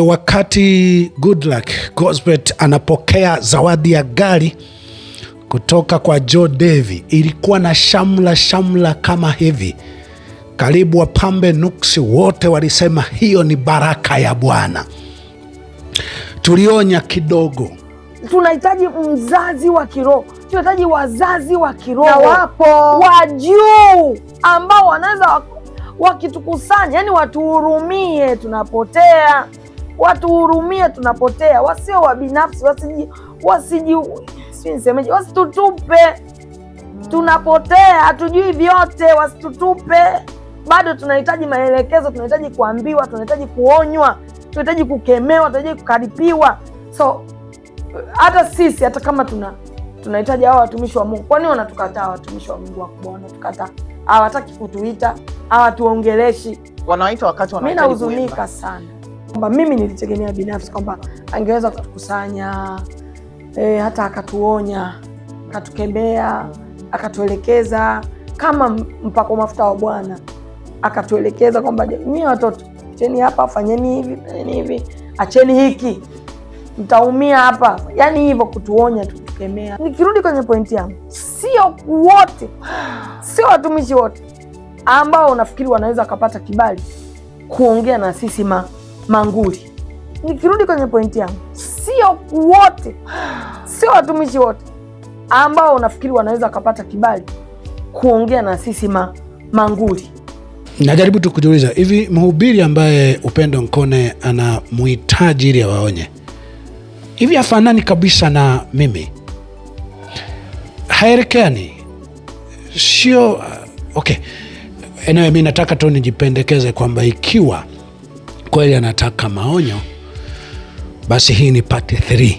Wakati Goodluck Gozbert anapokea zawadi ya gari kutoka kwa Joe Davy, ilikuwa na shamla kama hivi. Karibu wapambe nuksi wote walisema hiyo ni baraka ya Bwana. Tulionya kidogo. Tunahitaji mzazi wa kiroho, tunahitaji wazazi wa kiroho, na wapo wa juu ambao wanaweza wakitukusanya, yani watuhurumie tunapotea, watuhurumie tunapotea, wasio wa binafsi, wasitutupe tunapotea, hatujui vyote, wasitutupe. Bado tunahitaji maelekezo, tunahitaji kuambiwa, tunahitaji kuonywa, tunahitaji kukemewa, tunahitaji kukaripiwa. So hata sisi, hata kama tunahitaji hao watumishi wa Mungu. Kwani wanatukataa watumishi wa Mungu wakubwa? Wanatukataa, hawataki kutuita, hawatuongeleshi, wanaita wakati wanahitaji. Mimi nahuzunika sana kwamba mimi nilitegemea binafsi kwamba angeweza kutukusanya, hata akatuonya, akatukemea, akatuelekeza kama mpako mafuta wa Bwana, akatuelekeza kwamba mimi watoto, acheni hapa, fanyeni hivi, fanyeni hivi, acheni hiki, mtaumia hapa, yani hivyo, kutuonya, kutukemea. Nikirudi kwenye pointi yangu, sio wote, sio watumishi wote ambao unafikiri wanaweza kupata kibali kuongea na sisi manguli. Nikirudi kwenye pointi yangu, sio wote, sio watumishi wote ambao unafikiri wanaweza kupata kibali kuongea na sisi manguli. Najaribu tu kujiuliza, hivi mhubiri ambaye Upendo Nkone anamuhitaji ili awaonye, hivi afanani kabisa na mimi? Haerekeani, sio? Okay, anyway, mimi nataka tu nijipendekeze kwamba ikiwa kweli anataka maonyo, basi hii ni part 3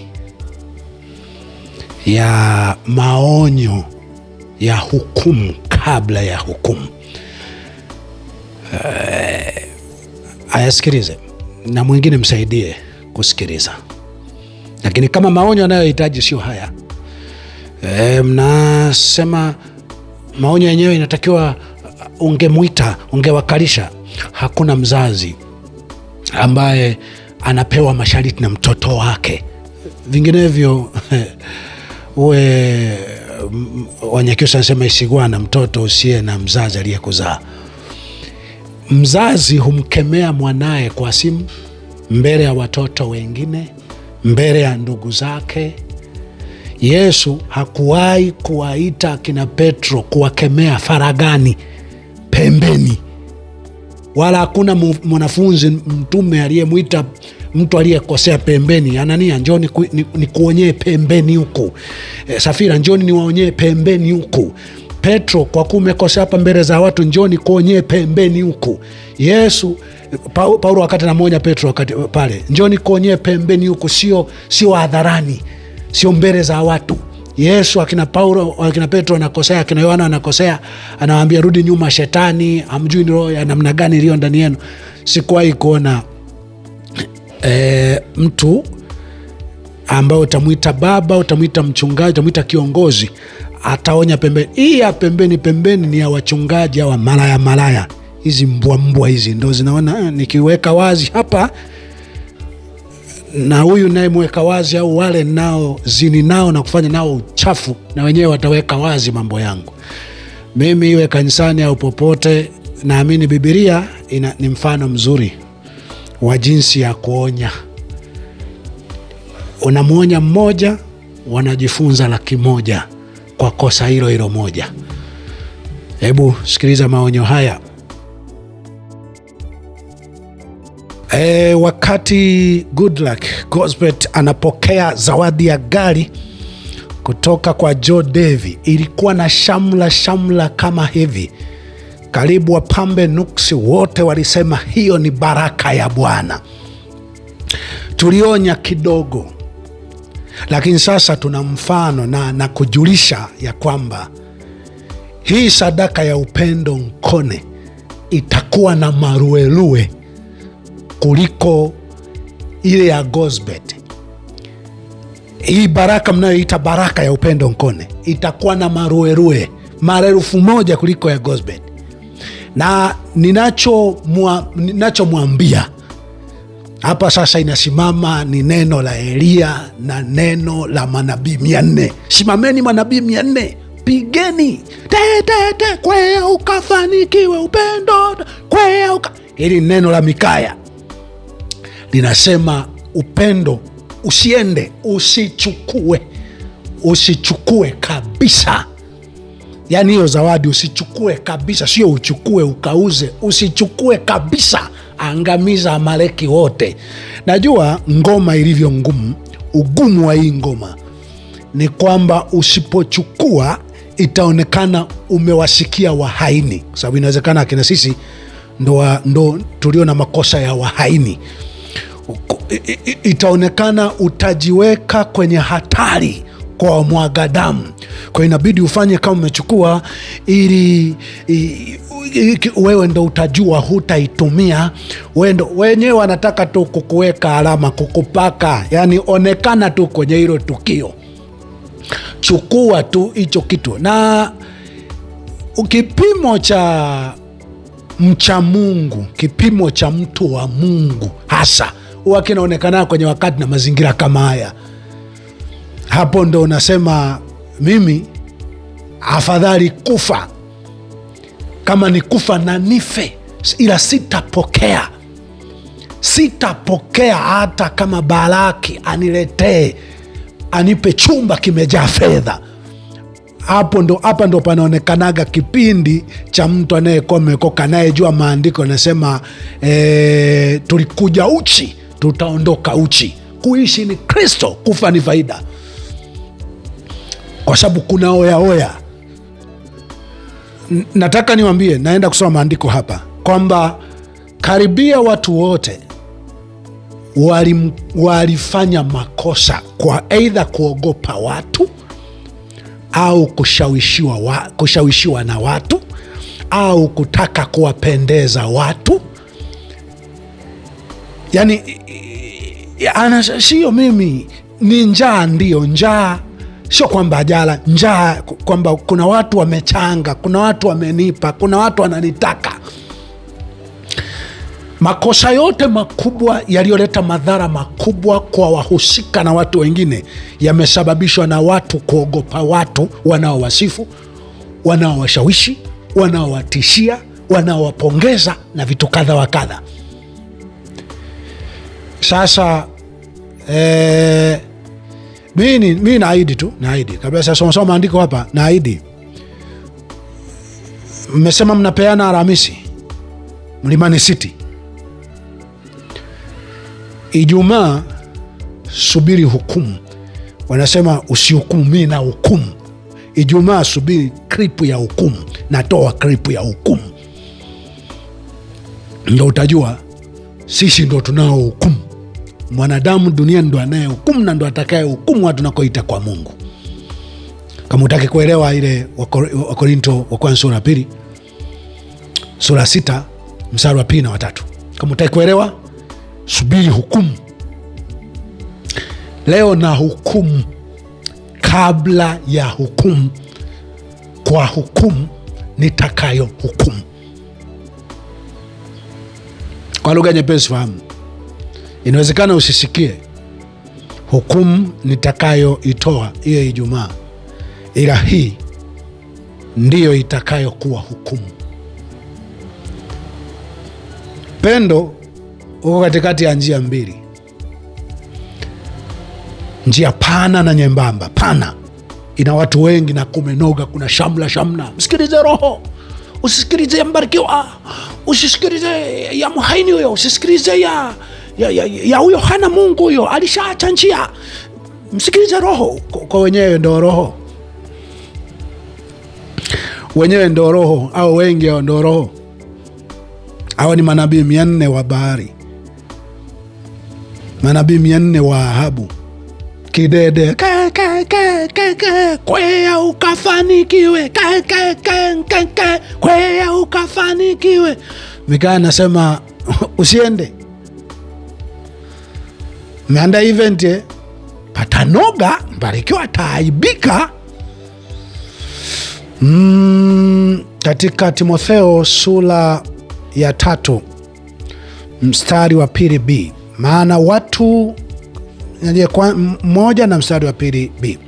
ya maonyo ya hukumu kabla ya hukumu. Ayasikilize na mwingine msaidie kusikiliza. Lakini kama maonyo anayohitaji sio haya, mnasema maonyo yenyewe inatakiwa ungemuita, ungewakalisha. Hakuna mzazi ambaye anapewa masharti na mtoto wake. Vinginevyo uwe Wanyakyusa anasema isigwana mtoto usiye na mzazi aliyekuzaa. Mzazi humkemea mwanae kwa simu, mbele ya watoto wengine, mbele ya ndugu zake. Yesu hakuwahi kuwaita kina Petro kuwakemea faragani, pembeni. Wala hakuna mwanafunzi mtume aliyemwita mtu aliyekosea pembeni. Anania, njoni nikuonyee pembeni huku. Safira, njoni niwaonyee pembeni huku. Petro, kwa kuwa umekosea hapa mbele za watu, njoni kuonyee pembeni huku. Yesu, Paulo wakati anamuonya Petro wakati pale, njoni kuonyee pembeni huku, sio hadharani, sio mbele za watu. Yesu akina Paulo, akina Petro anakosea, akina Yohana anakosea, anawaambia rudi nyuma shetani, hamjui ni roho ya namna gani iliyo ndani yenu. Sikuwahi kuona mtu ambao utamuita baba, utamuita mchungaji, utamuita kiongozi, ataonya pembeni. Hii ya pembeni ni ya wachungaji hawa malaya. Hizi mbwa hizi ndo zinaona nikiweka wazi hapa na huyu naye mweka wazi, au wale nao zini nao na kufanya nao uchafu, na wenyewe wataweka wazi mambo yangu. Mimi iwe kanisani au popote, naamini Biblia ni mfano mzuri wa jinsi ya kuonya. Unamuonya mmoja, wanajifunza 100,000 kwa kosa hilo moja. Hebu sikiliza maonyo haya. Wakati Goodluck Gozbert anapokea zawadi ya gari kutoka kwa Joe Davy, ilikuwa na shamla kama hivi. Karibu wapambe nuksi wote walisema hiyo ni baraka ya Bwana. Tulionya kidogo, lakini sasa tuna mfano na kujulisha ya kwamba hii sadaka ya Upendo Nkone itakuwa na maruelue kuliko ile ya Gozbert. Hii baraka mnayoita baraka ya Upendo Nkone itakuwa na maruerue marefu moja kuliko ya Gozbert. Na ninachomwambia Hapa sasa inasimama ni neno la Elia na neno la manabii 400. Simameni manabii 400, pigeni te, kwea ukafanikiwe, upendo kwea Hili neno la Mikaya linasema upendo usiende, usichukue kabisa. Yaani hiyo zawadi usichukue kabisa, sio uchukue ukauze, usichukue kabisa. Angamiza Amaleki wote. Najua ngoma ilivyo ngumu. Ugumu wa hii ngoma ni kwamba usipochukua itaonekana umewasikia wahaini, kwa sababu inawezekana akina sisi ndo tulio na makosa ya wahaini. Itaonekana utajiweka kwenye hatari kwa mwaga damu. Kwa inabidi ufanye kama umechukua, ili wewe ndo utajua, hutaitumia. Wenyewe wanataka tu kukuweka alama, kukupaka, yani onekana tu kwenye hilo tukio. Chukua tu hicho kitu. Na kipimo cha mcha Mungu, kipimo cha mtu wa Mungu hasa huwa kinaonekana kwenye wakati na mazingira kama haya. Hapo ndo unasema mimi afadhali kufa, kama ni kufa na nife, ila sitapokea hata kama Balaki aniletee, anipe chumba kimejaa fedha. Hapa ndo panaonekanaga kipindi cha mtu anayekuwa amekoka, anayejua maandiko yanasema tulikuja uchi, tutaondoka uchi. Kuishi ni Kristo, kufa ni faida. Kwa sababu kuna oya. Nataka niwaambie, naenda kusoma maandiko hapa, kwamba karibia watu wote walifanya makosa kwa aidha kuogopa watu au kushawishiwa na watu au kutaka kuwapendeza watu. Yani sio mimi, ni njaa. Ndio njaa, sio kwamba ajala, njaa kwamba kuna watu wamechanga, kuna watu wamenipa, kuna watu wananitaka. Makosa yote makubwa yaliyoleta madhara makubwa kwa wahusika na watu wengine yamesababishwa na watu kuogopa watu wanaowasifu, wanaowashawishi, wanaowatishia, wanaowapongeza na vitu kadha wa kadha. Sasa mimi naahidi kabla sasa maandiko hapa, naahidi. Mmesema mnapeana Alhamisi Mlimani City. Ijumaa subiri hukumu. Wanasema usihukumu, mimi na hukumu. Ijumaa subiri klipu ya hukumu, natoa klipu ya hukumu. Ndio utajua sisi ndo tunao hukumu. Mwanadamu dunia ndo anaye hukumu na ndo atakaye hukumu watu nakoita kwa Mungu. Kama utaki kuelewa ile Wakorinto wa kwanza sura 2, sura 6 mstari wa 2 na 3. Kama utaki kuelewa, subiri hukumu. Leo na hukumu kabla ya hukumu, kwa hukumu nitakayo hukumu. Kwa lugha nyepesi fahamu, inawezekana usisikie hukumu nitakayo itoa hiyo Ijumaa, ila hii ndiyo itakayo kuwa hukumu. Pendo uko katikati ya njia mbili, njia pana na nyembamba. Pana ina watu wengi na kumenoga, kuna shamla. Msikilize Roho, usisikilize ya Mbarikiwa, usisikilize ya muhaini huyo, usisikilize ya huyo hana Mungu, huyo alishaacha njia. Msikilize Roho. Kwa wenyewe ndo Roho, wenyewe ndo Roho, au wengi ndo Roho. Hawa ni manabii 400 wa Baali, manabii 400 wa Ahabu. Kidede kwea ukafanikiwe, kwea ukafanikiwe. Mikaya nasema usiende, meanda event patanoga, Mbarikiwa taaibika. Katika Timotheo sura ya 3 mstari wa 2b, maana watu moja na mstari wa 2b.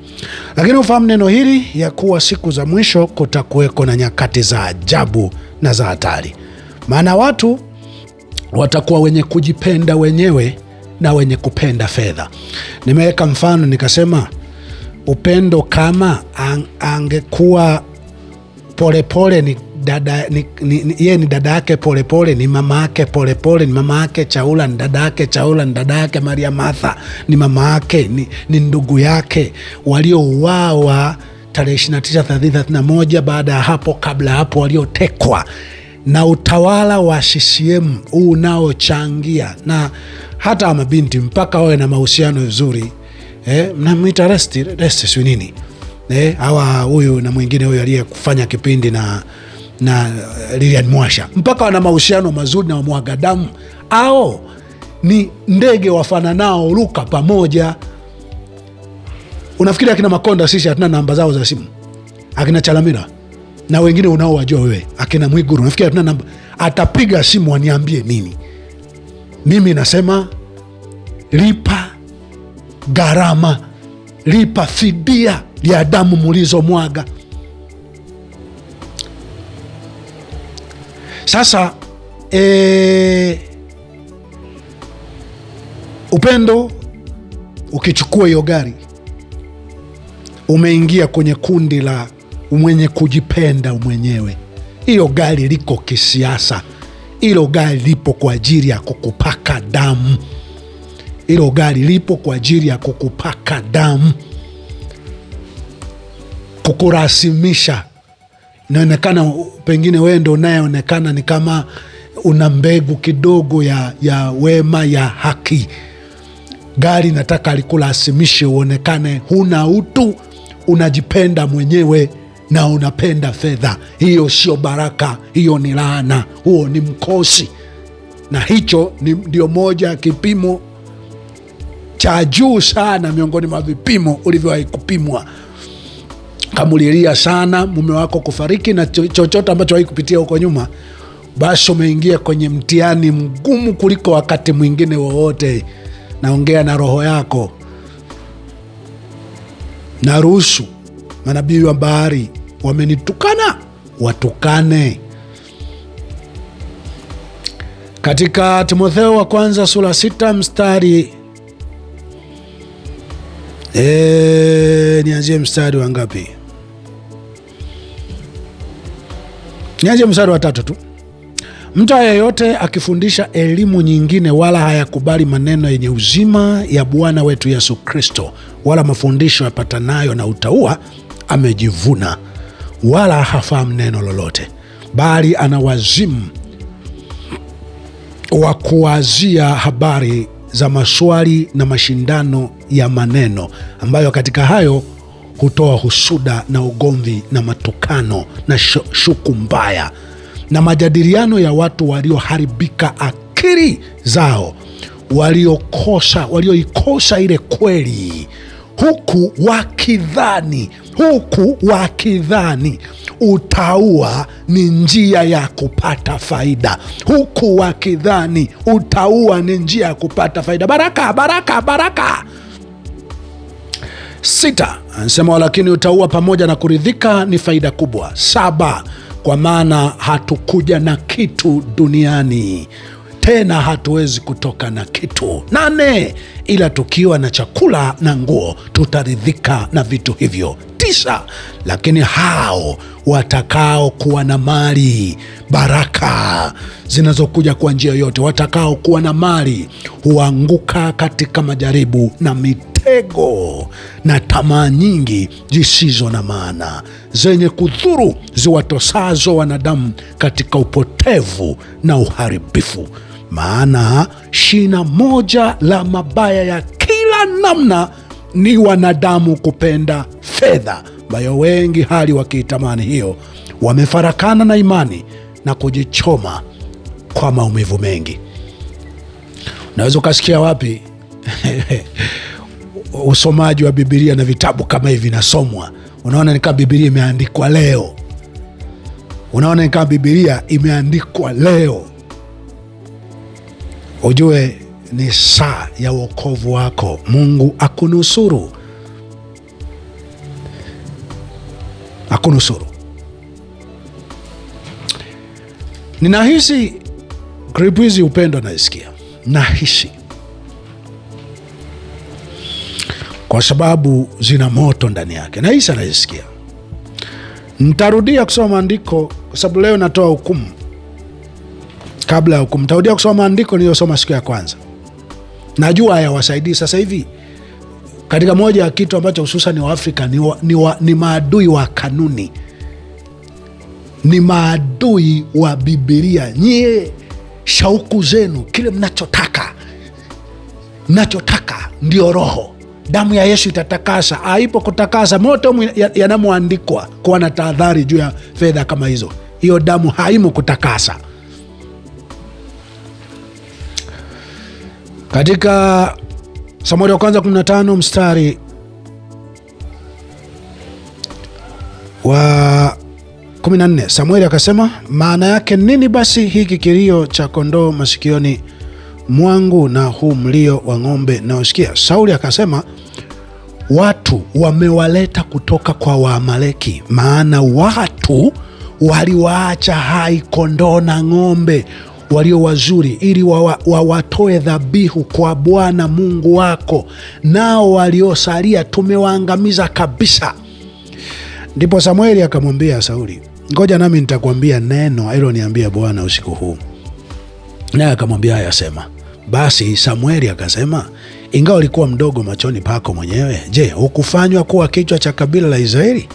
Lakini ufahamu neno hili ya kuwa siku za mwisho kutakuweko na nyakati za ajabu na za hatari. Maana watu watakuwa wenye kujipenda wenyewe na wenye kupenda fedha. Nimeweka mfano nikasema, Upendo kama angekuwa Polepole ni dada, yeye ni dada yake Polepole, ni mama yake Polepole, ni mama yake Chaula, ni dada yake Chaula, ni dada yake Maria Martha, ni mama yake, ni ndugu yake waliouawa tarehe 29, 30, 31. Baada ya hapo, kabla ya hapo, waliotekwa na utawala wa CCM unaochangia, na hata mabinti mpaka wawe na mahusiano vizuri, mnamwita resti sio nini, hawa huyu na mwingine huyu aliyekufanya kipindi na Lilian Mwasha, mpaka wana mahusiano mazuri na wamwaga damu, au ni ndege wafananao ruka pamoja. Unafikiri akina Makonda sisi hatuna namba zao za simu? Akina Chalamila na wengine unaowajua wewe, akina Mwiguru, unafikiri hatuna namba? Atapiga simu aniambie nini? Mimi nasema lipa gharama, lipa fidia ya damu mulizomwaga. Sasa upendo ukichukua hiyo gari, umeingia kwenye kundi la mwenye kujipenda mwenyewe. Hiyo gari liko kisiasa. Hilo gari lipo kwa ajili ya kukupaka damu. Hilo gari lipo kwa ajili ya kukupaka damu, kukurasimisha. Inaonekana pengine wewe ndio unayeonekana ni kama una mbegu kidogo ya wema, ya haki. Gari nataka likurasimishe uonekane huna utu, unajipenda mwenyewe na unapenda fedha. Hiyo sio baraka, hiyo ni laana, huo ni mkosi. Na hicho ndio moja ya kipimo cha juu sana miongoni mwa vipimo ulivyowahi kupimwa. Kama ulilia sana mume wako kufariki na chochote ambacho wahi kupitia huko nyuma, basi umeingia kwenye mtihani mgumu kuliko wakati mwingine wowote. Naongea na roho yako. Na ruhusu manabii wa bahari wamenitukana, watukane. Katika Timotheo wa kwanza sura 6 mstari nianzie mstari wa ngapi? Nianzie mstari wa 3 tu. Mtu yeyote akifundisha elimu nyingine wala hayakubali maneno yenye uzima ya Bwana wetu Yesu Kristo, wala mafundisho yapatanayo na utauwa, amejivuna, wala hafahamu neno lolote, bali ana wazimu wa kuwazia habari za maswali na mashindano ya maneno, ambayo katika hayo hutoa husuda na ugomvi na matukano na shuku mbaya na majadiliano ya watu walioharibika akili zao, walioikosa ile kweli, huku wakidhani utauwa ni njia ya kupata faida. Huku wakidhani utauwa ni njia ya kupata faida. Baraka. 6 anasema, walakini utauwa pamoja na kuridhika ni faida kubwa. 7 kwa maana hatukuja na kitu duniani, tena hatuwezi kutoka na kitu. 8 ila tukiwa na chakula na nguo tutaridhika na vitu hivyo. 9 lakini hao watakao kuwa na mali, baraka zinazokuja kwa njia yote, watakao kuwa na mali huanguka katika majaribu na mitego na tamaa nyingi zisizo na maana, zenye kudhuru, ziwatosazo wanadamu katika upotevu na uharibifu. Maana shina moja la mabaya ya kila namna ni wanadamu kupenda fedha, ambayo wengi hali wakiitamani hiyo wamefarakana na imani na kujichoma kwa maumivu mengi. Unaweza ukasikia wapi usomaji wa Biblia na vitabu kama hivi nasomwa, unaona ni kama Biblia imeandikwa leo. Ujue ni saa ya wokovu wako. Mungu akunusuru, akunusuru. Ninahisi klipu hizi upendo naisikia, nahisi kwa sababu zina moto ndani yake, nahisi naisikia. Nitarudia kusoma maandiko kwa sababu leo natoa hukumu. Kabla ya hukumu, nitarudia kusoma maandiko niliyosoma siku ya kwanza. Najua hayawasaidii sasa hivi. Katika moja ya kitu ambacho hususan wa Afrika ni maadui wa kanuni, ni maadui wa Biblia. Nyie shauku zenu, kile mnachotaka ndio roho. Damu ya Yesu itatakasa. Haipo kutakasa, moto yanamoandikwa kuwa na tahadhari juu ya fedha kama hizo. Hiyo damu haimo kutakasa. Katika Samueli wa kwanza 15 mstari wa 14, Samueli akasema, maana yake nini basi hiki kilio cha kondoo masikioni mwangu na huu mlio wa ng'ombe naosikia? Sauli akasema, watu wamewaleta kutoka kwa Waamaleki, maana watu waliwaacha hai kondoo na ng'ombe walio wazuri ili wawatoe dhabihu kwa Bwana Mungu wako, nao waliosalia tumewaangamiza kabisa. Ndipo Samueli akamwambia Sauli, ngoja nami nitakwambia neno aliloniambia Bwana usiku huu. Naye akamwambia, haya sema. Basi Samueli akasema, ingawa ulikuwa mdogo machoni pako mwenyewe, je, hukufanywa kuwa kichwa cha kabila la Israeli?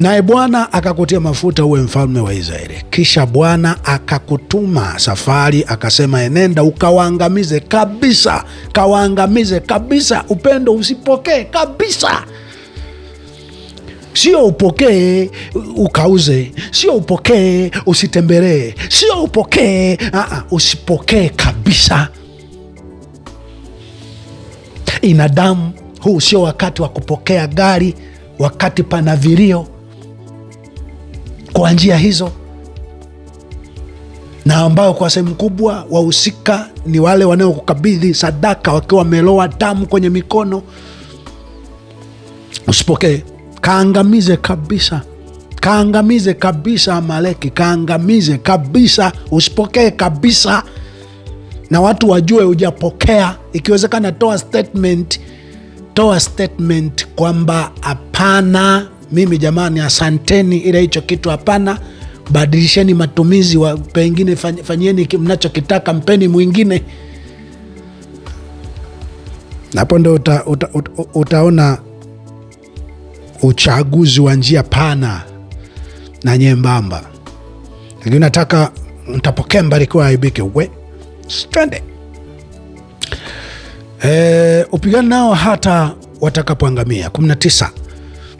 Naye Bwana akakutia mafuta uwe mfalme wa Israeli. Kisha Bwana akakutuma safari, akasema, enenda ukawaangamize kabisa, kawaangamize kabisa. Upendo usipokee kabisa. Sio upokee ukauze, sio upokee usitembelee, sio upokee, usipokee kabisa. Ina damu. Huu sio wakati wa kupokea gari wakati pana vilio kwa njia hizo, na ambao kwa sehemu kubwa wahusika ni wale wanaokukabidhi sadaka wakiwa wameloa damu kwenye mikono. Usipokee. Kaangamize kabisa, kaangamize kabisa Amaleki, kaangamize kabisa. Usipokee kabisa, na watu wajue hujapokea. Ikiwezekana toa statement kwamba hapana, mimi jamani, asanteni, ila hicho kitu hapana, badilisheni matumizi, pengine fanyeni mnachokitaka, mpeni mwingine. Hapo ndo utaona uchaguzi wa njia pana na nyembamba. Lakini nataka mtapokea mbarikiwa aibike. Stende. Upigane nao hata watakapoangamia. 19.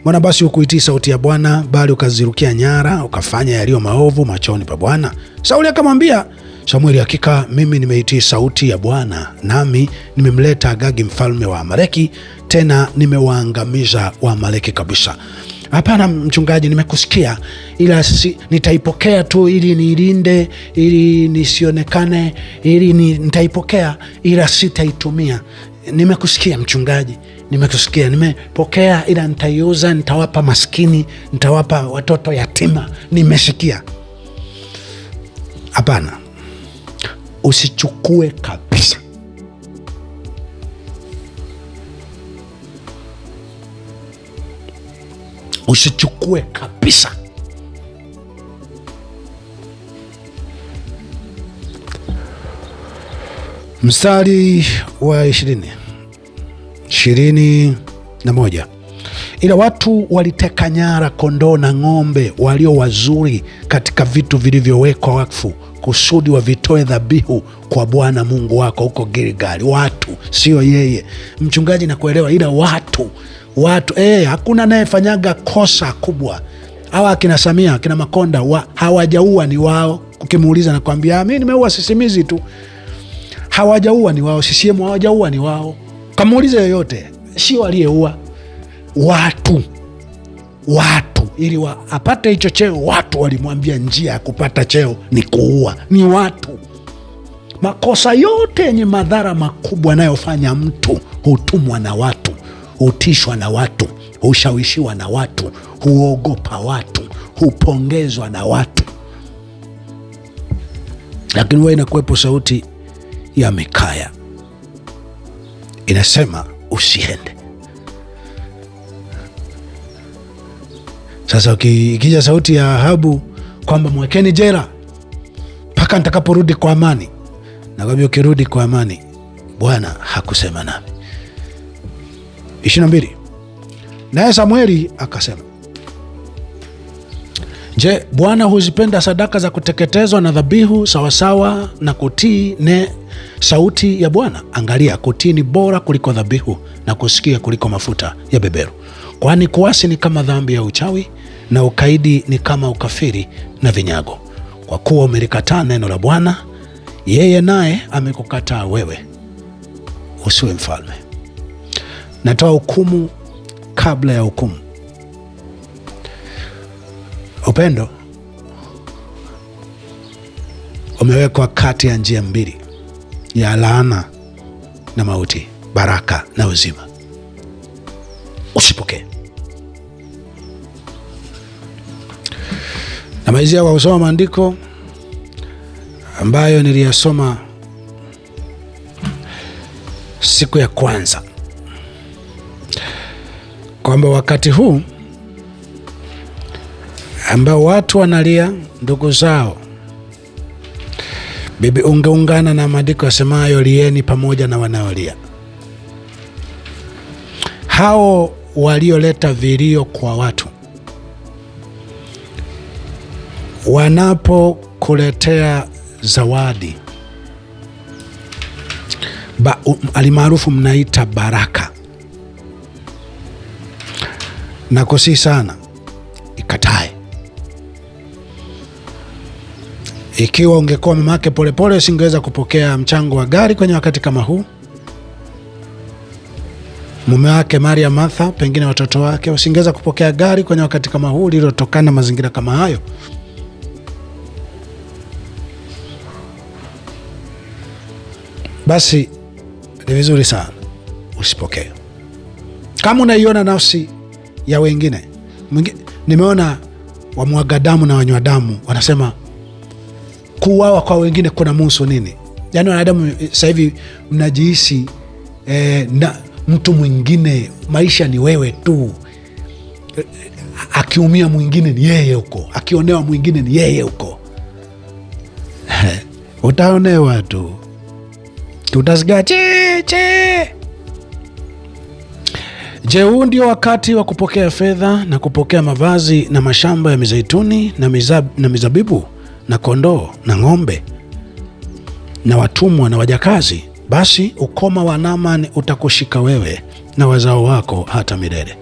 Mbona basi hukuitii sauti ya Bwana, bali ukazirukia nyara, ukafanya yaliyo maovu machoni pa Bwana? Sauli akamwambia Samueli, hakika mimi nimeitii sauti ya Bwana, nami nimemleta Agagi mfalme wa Amaleki, tena nimewaangamiza Waamaleki kabisa. Hapana mchungaji, nimekusikia, ila nitaipokea tu ili niilinde, ili nisionekane, ili nitaipokea ila sitaitumia. Nimekusikia mchungaji, nimekusikia, nimepokea ila nitaiuza, nitawapa maskini, nitawapa watoto yatima. Nimesikia. Hapana. Usichukue kabisa. Usichukue kabisa. Mstari wa 21. Ila watu waliteka nyara kondoo na ng'ombe walio wazuri katika vitu vilivyowekwa wakfu, kusudi wavitoe dhabihu kwa Bwana Mungu wako huko Gilgali. Watu, sio yeye mchungaji, na kuelewa, ila watu. Hakuna anayefanyaga kosa kubwa. Hawa akina Samia, akina Makonda hawajaua ni wao. Ukimuuliza nakwambia mimi nimeua sisimizi tu. Hawajaua ni wao. CCM hawajaua ni wao. Kamuuliza yoyote, sio aliyeua. Watu ili apate hicho cheo, watu walimwambia njia ya kupata cheo ni kuua. Ni watu. Makosa yote yenye madhara makubwa anayofanya mtu hutumwa na watu, hutishwa na watu, hushawishiwa na watu, huogopa watu, hupongezwa na watu. Lakini huwa inakuwepo sauti ya Mikaya inasema usiende. Sasa ukija sauti ya Ahabu kwamba mwekeni jela mpaka nitakaporudi kwa amani, na kwa hivyo ukirudi kwa amani, Bwana hakusema nami. 22. Naye Samueli akasema, je, Bwana huzipenda sadaka za kuteketezwa na dhabihu sawasawa na kutii sauti ya Bwana? Angalia, kutii ni bora kuliko dhabihu na kusikia kuliko mafuta ya beberu. Kwani kuasi ni kama dhambi ya uchawi na ukaidi ni kama ukafiri na vinyago. Kwa kuwa umelikataa neno la Bwana, yeye naye amekukataa wewe, usiwe mfalme. Natoa hukumu kabla ya hukumu. Upendo umewekwa kati ya njia mbili, ya laana na mauti, baraka na uzima. Usipokee. Na maizia kwa kusoma maandiko ambayo niliyasoma siku ya kwanza, kwamba wakati huu ambao watu wanalia ndugu zao, bibi, ungeungana na maandiko yasemayo lieni pamoja na wanaolia. Hao walioleta vilio kwa watu wanapokuletea zawadi, alimaarufu mnaita baraka, na kusi sana ikatae. Ikiwa ungekuwa mama yake Polepole, usingeweza kupokea mchango wa gari kwenye wakati kama huu. Mume wake Maria Martha, pengine watoto wake, usingeweza kupokea gari kwenye wakati kama huu lililotokana na mazingira kama hayo. Basi ni vizuri sana usipokee. Kama unaiona nafsi ya wengine, nimeona wamwaga damu na wanywa damu wanasema kuuawa kwa wengine kuna muhusu nini? Yaani wanadamu sasa hivi mnajihisi na mtu mwingine, maisha ni wewe tu. Akiumia mwingine ni yeye huko, akionewa mwingine ni yeye huko. Utaonewa tu, tutasikia che. Je, huu ndio wakati wa kupokea fedha na kupokea mavazi na mashamba ya mizeituni na mizabibu na kondoo na ng'ombe na watumwa na wajakazi? Basi ukoma wa Naamani utakushika wewe na wazao wako hata milele.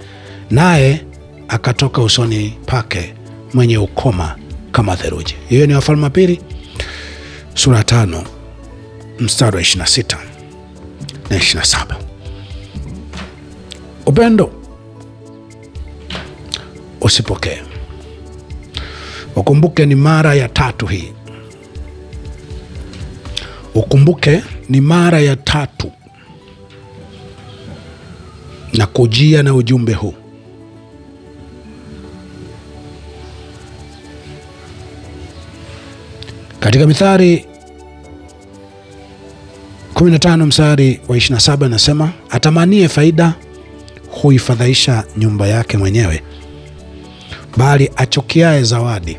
Naye akatoka usoni pake mwenye ukoma kama theluji. Hiyo ni Wafalme wa Pili sura 5 mstari wa 26 na 27. Upendo usipokee. Ukumbuke ni mara ya 3 hii. Ukumbuke ni mara ya 3 na kujia na ujumbe huu. Katika Mithali 15 mstari wa 27 nasema, atamanie faida huifadhaisha nyumba yake mwenyewe, bali achukiaye zawadi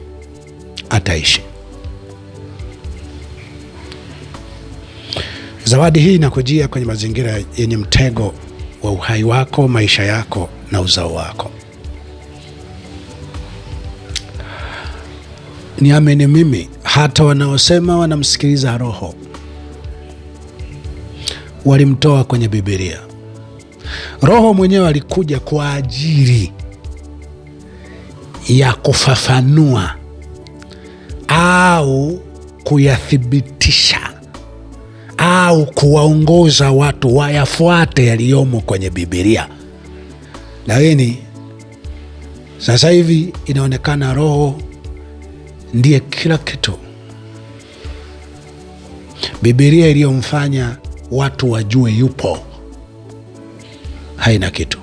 ataishi. Zawadi hii inakujia kwenye mazingira yenye mtego wa uhai wako, maisha yako na uzao wako. Niamini mimi, hata wanaosema wanamsikiliza Roho walimtoa kwenye Biblia. Roho mwenyewe alikuja kwa ajili ya kufafanua au kuyathibitisha au kuwaongoza watu wayafuate yaliyomo kwenye Biblia. Lakini sasa hivi inaonekana Roho ndiye kila kitu. Biblia iliyomfanya watu wajue yupo haina kitu.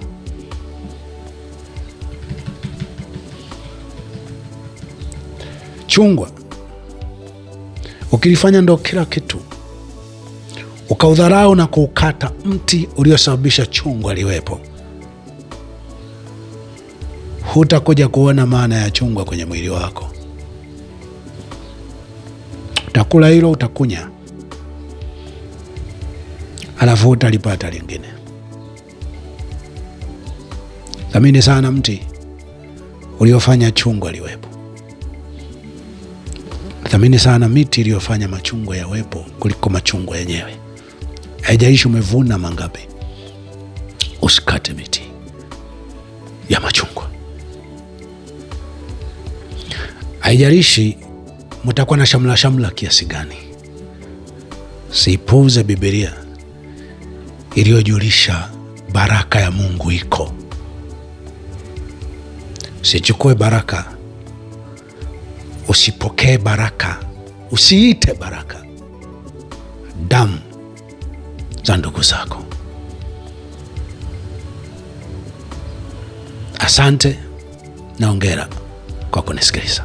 Chungwa ukilifanya ndo kila kitu, ukaudharau na kuukata mti uliosababisha chungwa liwepo, hutakuja kuona maana ya chungwa kwenye mwili wako. Utakula hilo, utakunya, alafu utalipata lingine. Thamini sana mti uliofanya chungwa liwepo. Thamini sana miti iliyofanya machungwa yawepo kuliko machungwa yenyewe. Haijalishi umevuna mangapi, usikate miti ya machungwa. Haijalishi mtakuwa na shamla kiasi gani, sipuuze Biblia iliyojulisha baraka ya Mungu iko. Sichukue baraka, usipokee baraka, usiite baraka damu za ndugu zako. Asante na hongera kwa kunisikiliza.